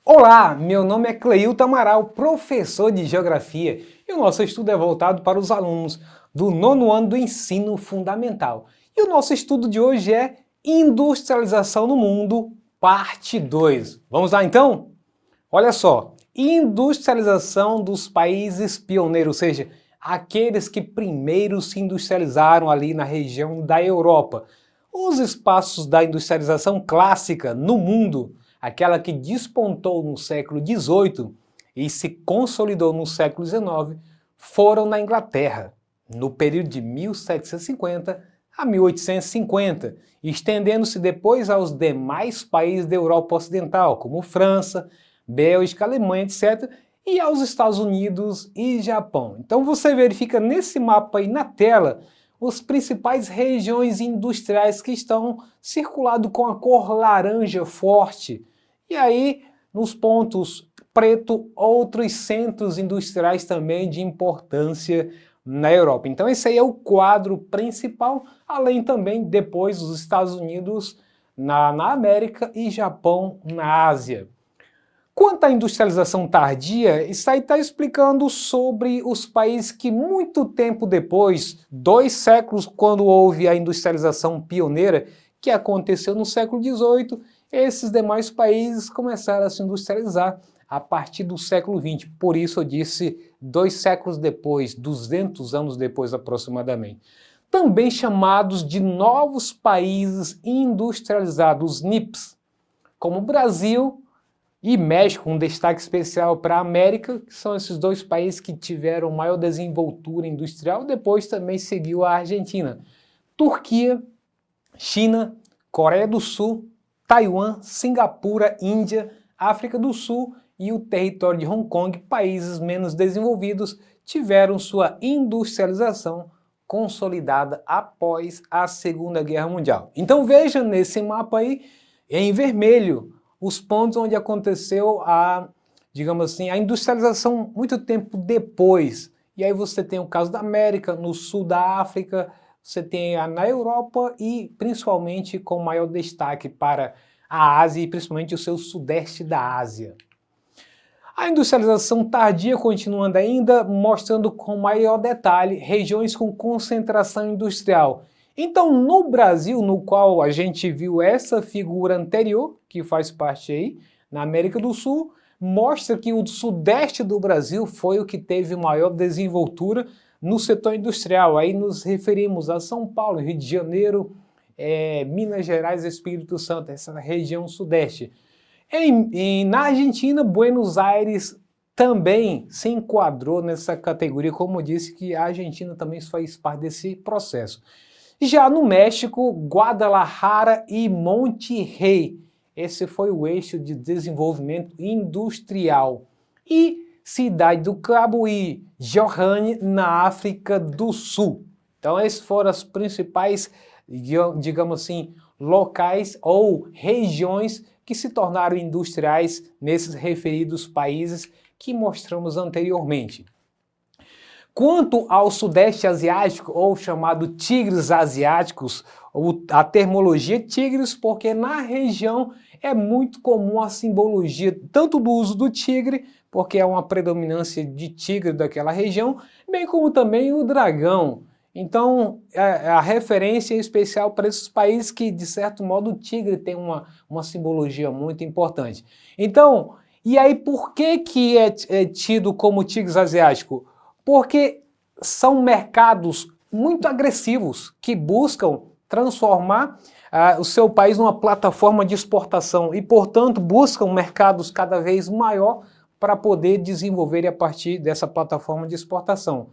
Olá, meu nome é Cleilton Amaral, professor de Geografia, e o nosso estudo é voltado para os alunos do nono ano do ensino fundamental. E o nosso estudo de hoje é Industrialização no Mundo, parte 2. Vamos lá então? Olha só, industrialização dos países pioneiros, ou seja, aqueles que primeiro se industrializaram ali na região da Europa. Os espaços da industrialização clássica no mundo, aquela que despontou no século XVIII e se consolidou no século XIX, foram na Inglaterra, no período de 1750 a 1850, estendendo-se depois aos demais países da Europa Ocidental, como França, Bélgica, Alemanha, etc., e aos Estados Unidos e Japão. Então você verifica nesse mapa aí na tela as principais regiões industriais que estão circulados com a cor laranja forte. E aí, nos pontos preto, outros centros industriais também de importância na Europa. Então esse aí é o quadro principal, além também depois dos Estados Unidos na América e Japão na Ásia. Quanto à industrialização tardia, isso aí está explicando sobre os países que muito tempo depois, 2 séculos, quando houve a industrialização pioneira, que aconteceu no século XVIII, esses demais países começaram a se industrializar a partir do século XX. Por isso eu disse 2 séculos depois, 200 anos depois aproximadamente. Também chamados de novos países industrializados, os NIPs, como o Brasil e México, um destaque especial para a América, que são esses 2 países que tiveram maior desenvoltura industrial. Depois também seguiu a Argentina, Turquia, China, Coreia do Sul, Taiwan, Singapura, Índia, África do Sul e o território de Hong Kong. Países menos desenvolvidos tiveram sua industrialização consolidada após a Segunda Guerra Mundial. Então veja nesse mapa aí, em vermelho, os pontos onde aconteceu digamos assim, a industrialização muito tempo depois. E aí você tem o caso da América, no sul da África, você tem na Europa e principalmente com maior destaque para a Ásia e principalmente o seu sudeste da Ásia. A industrialização tardia continuando ainda, mostrando com maior detalhe regiões com concentração industrial. Então, no Brasil, no qual a gente viu essa figura anterior, que faz parte aí, na América do Sul, mostra que o sudeste do Brasil foi o que teve maior desenvoltura no setor industrial. Aí nos referimos a São Paulo, Rio de Janeiro, Minas Gerais e Espírito Santo, essa região sudeste. Na Argentina, Buenos Aires também se enquadrou nessa categoria, como eu disse que a Argentina também faz parte desse processo. Já no México, Guadalajara e Monterrey, esse foi o eixo de desenvolvimento industrial. E Cidade do Cabo e Johanne, na África do Sul. Então esses foram as principais, digamos assim, locais ou regiões que se tornaram industriais nesses referidos países que mostramos anteriormente. Quanto ao Sudeste Asiático, ou chamado tigres asiáticos, a termologia tigres, porque na região é muito comum a simbologia tanto do uso do tigre, porque é uma predominância de tigre daquela região, bem como também o dragão. Então, a referência é especial para esses países que, de certo modo, o tigre tem uma simbologia muito importante. Então, e aí por que é tido como tigres asiático? Porque são mercados muito agressivos que buscam transformar o seu país numa plataforma de exportação e, portanto, buscam mercados cada vez maior para poder desenvolver a partir dessa plataforma de exportação,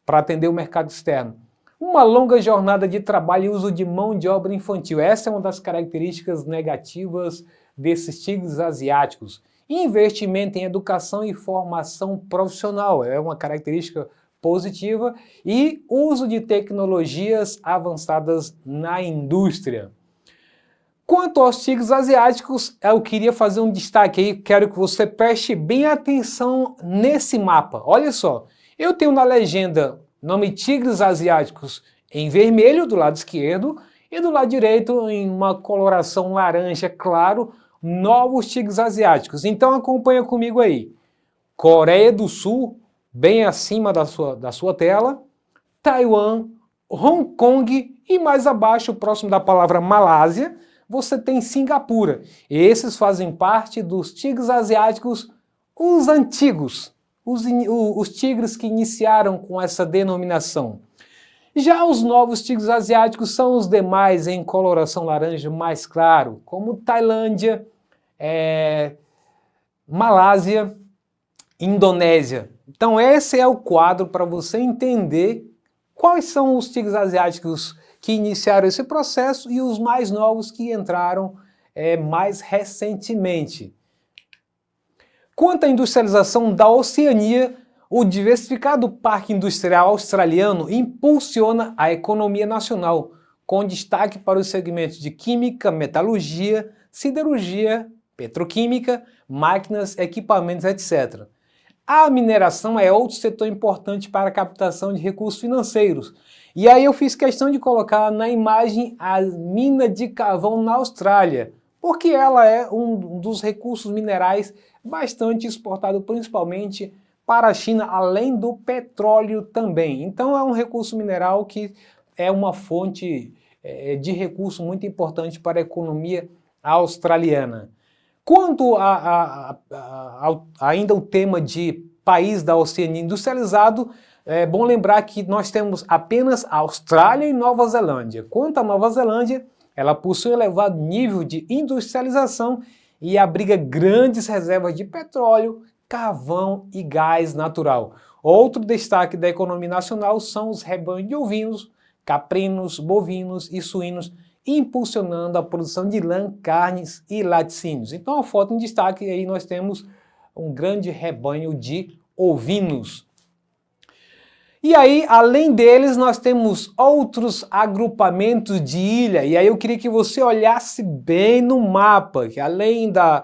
para atender o mercado externo. Uma longa jornada de trabalho e uso de mão de obra infantil. Essa é uma das características negativas desses tigres asiáticos. Investimento em educação e formação profissional é uma característica positiva e uso de tecnologias avançadas na indústria. Quanto aos tigres asiáticos, eu queria fazer um destaque aí, quero que você preste bem atenção nesse mapa. Olha só, eu tenho na legenda nome tigres asiáticos em vermelho do lado esquerdo e do lado direito em uma coloração laranja claro, novos tigres asiáticos. Então acompanha comigo aí. Coreia do Sul, bem acima da sua tela, Taiwan, Hong Kong e mais abaixo, próximo da palavra Malásia, você tem Singapura. Esses fazem parte dos tigres asiáticos, os antigos, os tigres que iniciaram com essa denominação. Já os novos tigres asiáticos são os demais em coloração laranja mais claro, como Tailândia, Malásia, Indonésia. Então esse é o quadro para você entender quais são os tigres asiáticos que iniciaram esse processo e os mais novos que entraram mais recentemente. Quanto à industrialização da Oceania, o diversificado Parque Industrial Australiano impulsiona a economia nacional, com destaque para os segmentos de química, metalurgia, siderurgia, petroquímica, máquinas, equipamentos, etc. A mineração é outro setor importante para a captação de recursos financeiros. E aí eu fiz questão de colocar na imagem a mina de carvão na Austrália, porque ela é um dos recursos minerais bastante exportado principalmente para a China, além do petróleo também. Então é um recurso mineral que é uma fonte de recurso muito importante para a economia australiana. Quanto ainda o tema de país da Oceania industrializado, é bom lembrar que nós temos apenas a Austrália e Nova Zelândia. Quanto à Nova Zelândia, ela possui um elevado nível de industrialização e abriga grandes reservas de petróleo, carvão e gás natural. Outro destaque da economia nacional são os rebanhos de ovinos, caprinos, bovinos e suínos, impulsionando a produção de lã, carnes e laticínios. Então a foto em destaque aí nós temos um grande rebanho de ovinos. E aí, além deles, nós temos outros agrupamentos de ilha. E aí eu queria que você olhasse bem no mapa, que além da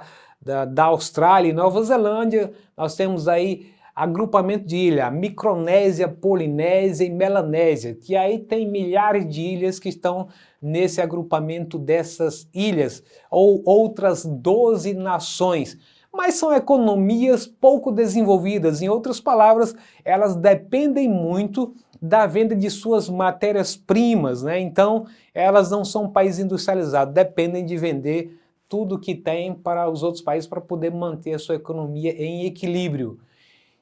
Austrália e Nova Zelândia, nós temos aí agrupamento de ilha, Micronésia, Polinésia e Melanésia, que aí tem milhares de ilhas que estão nesse agrupamento dessas ilhas, ou outras 12 nações. Mas são economias pouco desenvolvidas, em outras palavras, elas dependem muito da venda de suas matérias-primas, né? Então, elas não são países industrializados, dependem de vender tudo que tem para os outros países para poder manter a sua economia em equilíbrio.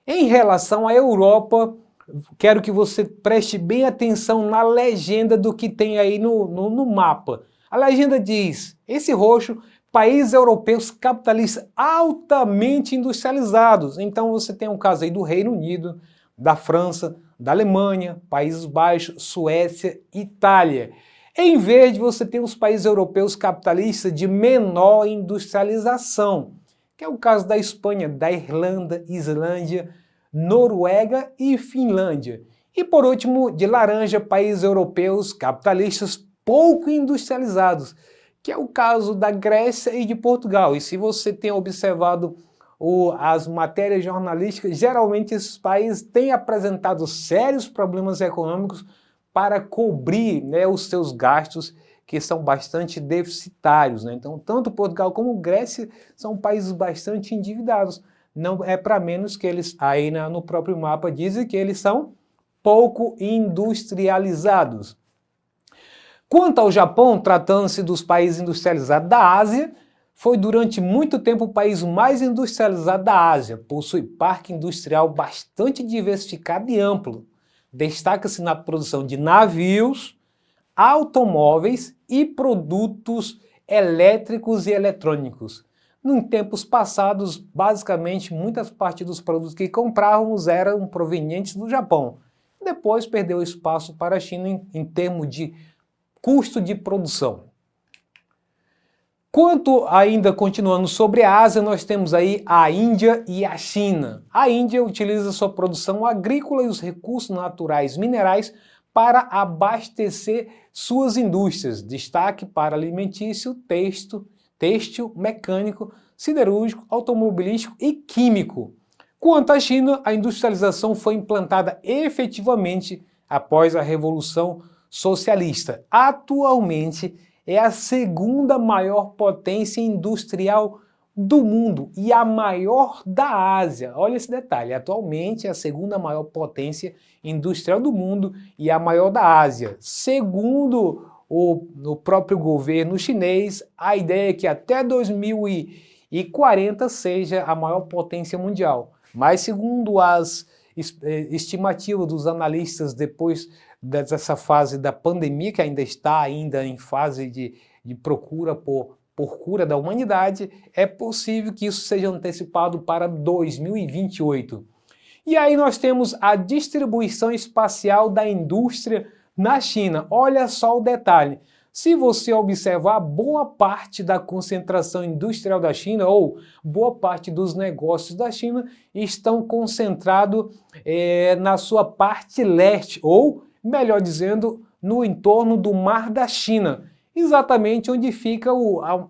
Em relação à Europa, quero que você preste bem atenção na legenda do que tem aí no mapa. A legenda diz, esse roxo, países europeus capitalistas altamente industrializados. Então você tem o caso aí do Reino Unido, da França, da Alemanha, Países Baixos, Suécia, Itália. Em verde você tem os países europeus capitalistas de menor industrialização, que é o caso da Espanha, da Irlanda, Islândia, Noruega e Finlândia. E por último, de laranja, países europeus capitalistas pouco industrializados, que é o caso da Grécia e de Portugal. E se você tem observado as matérias jornalísticas, geralmente esses países têm apresentado sérios problemas econômicos para cobrir, né, os seus gastos, que são bastante deficitários, né? Então, tanto Portugal como Grécia são países bastante endividados. Não é para menos que eles, aí no próprio mapa, dizem que eles são pouco industrializados. Quanto ao Japão, tratando-se dos países industrializados da Ásia, foi durante muito tempo o país mais industrializado da Ásia, possui parque industrial bastante diversificado e amplo. Destaca-se na produção de navios, automóveis e produtos elétricos e eletrônicos. Em tempos passados, basicamente, muitas partes dos produtos que comprávamos eram provenientes do Japão. Depois perdeu espaço para a China em termos de custo de produção. Quanto ainda continuando sobre a Ásia, nós temos aí a Índia e a China. A Índia utiliza sua produção agrícola e os recursos naturais minerais para abastecer suas indústrias, destaque para alimentício, têxtil, mecânico, siderúrgico, automobilístico e químico. Quanto à China, a industrialização foi implantada efetivamente após a Revolução Socialista. Atualmente, é a segunda maior potência industrial do mundo e a maior da Ásia. Olha esse detalhe, atualmente é a segunda maior potência industrial do mundo e a maior da Ásia. Segundo o próprio governo chinês, a ideia é que até 2040 seja a maior potência mundial. Mas segundo as estimativas dos analistas, depois dessa fase da pandemia, que ainda está em fase de procura por cura da humanidade, é possível que isso seja antecipado para 2028. E aí nós temos a distribuição espacial da indústria na China. Olha só o detalhe. Se você observar, boa parte da concentração industrial da China, ou boa parte dos negócios da China, estão concentrados na sua parte leste, ou, melhor dizendo, no entorno do Mar da China, exatamente onde fica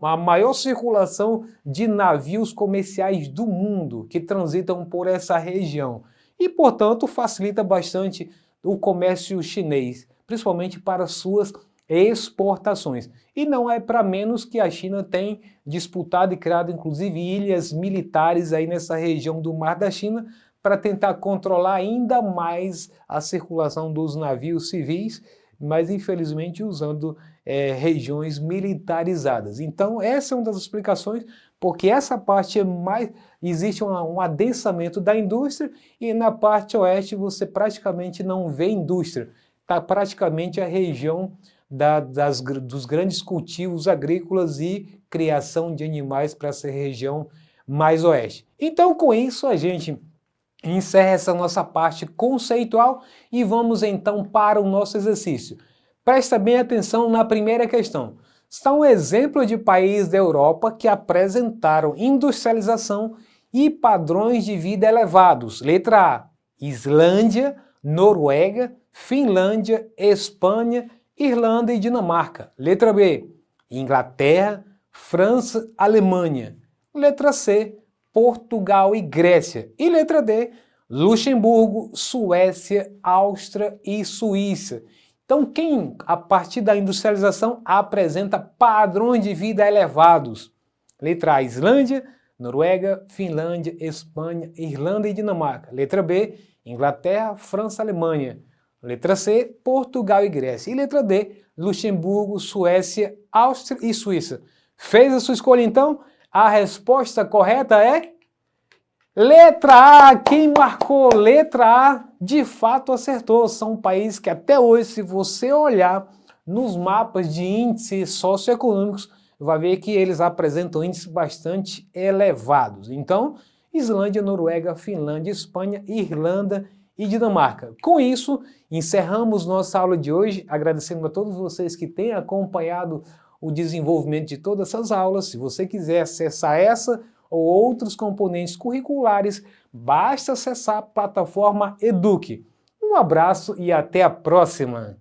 a maior circulação de navios comerciais do mundo, que transitam por essa região. E, portanto, facilita bastante o comércio chinês, principalmente para suas exportações. E não é para menos que a China tem disputado e criado, inclusive, ilhas militares aí nessa região do Mar da China para tentar controlar ainda mais a circulação dos navios civis, mas infelizmente usando regiões militarizadas. Então essa é uma das explicações, porque essa parte é mais... existe um adensamento da indústria e na parte oeste você praticamente não vê indústria. Está praticamente a região dos grandes cultivos agrícolas e criação de animais para essa região mais oeste. Então com isso a gente encerra essa nossa parte conceitual e vamos então para o nosso exercício. Presta bem atenção na primeira questão. São exemplos de países da Europa que apresentaram industrialização e padrões de vida elevados. Letra A, Islândia, Noruega, Finlândia, Espanha, Irlanda e Dinamarca. Letra B, Inglaterra, França, Alemanha. Letra C, Portugal e Grécia. E letra D, Luxemburgo, Suécia, Áustria e Suíça. Então quem, a partir da industrialização, apresenta padrões de vida elevados? Letra A, Islândia, Noruega, Finlândia, Espanha, Irlanda e Dinamarca. Letra B, Inglaterra, França, Alemanha. Letra C, Portugal e Grécia. E letra D, Luxemburgo, Suécia, Áustria e Suíça. Fez a sua escolha então? A resposta correta é letra A. Quem marcou letra A, de fato acertou. São países que até hoje, se você olhar nos mapas de índices socioeconômicos, vai ver que eles apresentam índices bastante elevados. Então, Islândia, Noruega, Finlândia, Espanha, Irlanda e Dinamarca. Com isso, encerramos nossa aula de hoje, agradecendo a todos vocês que têm acompanhado o desenvolvimento de todas essas aulas. Se você quiser acessar essa ou outros componentes curriculares, basta acessar a plataforma Eduque. Um abraço e até a próxima!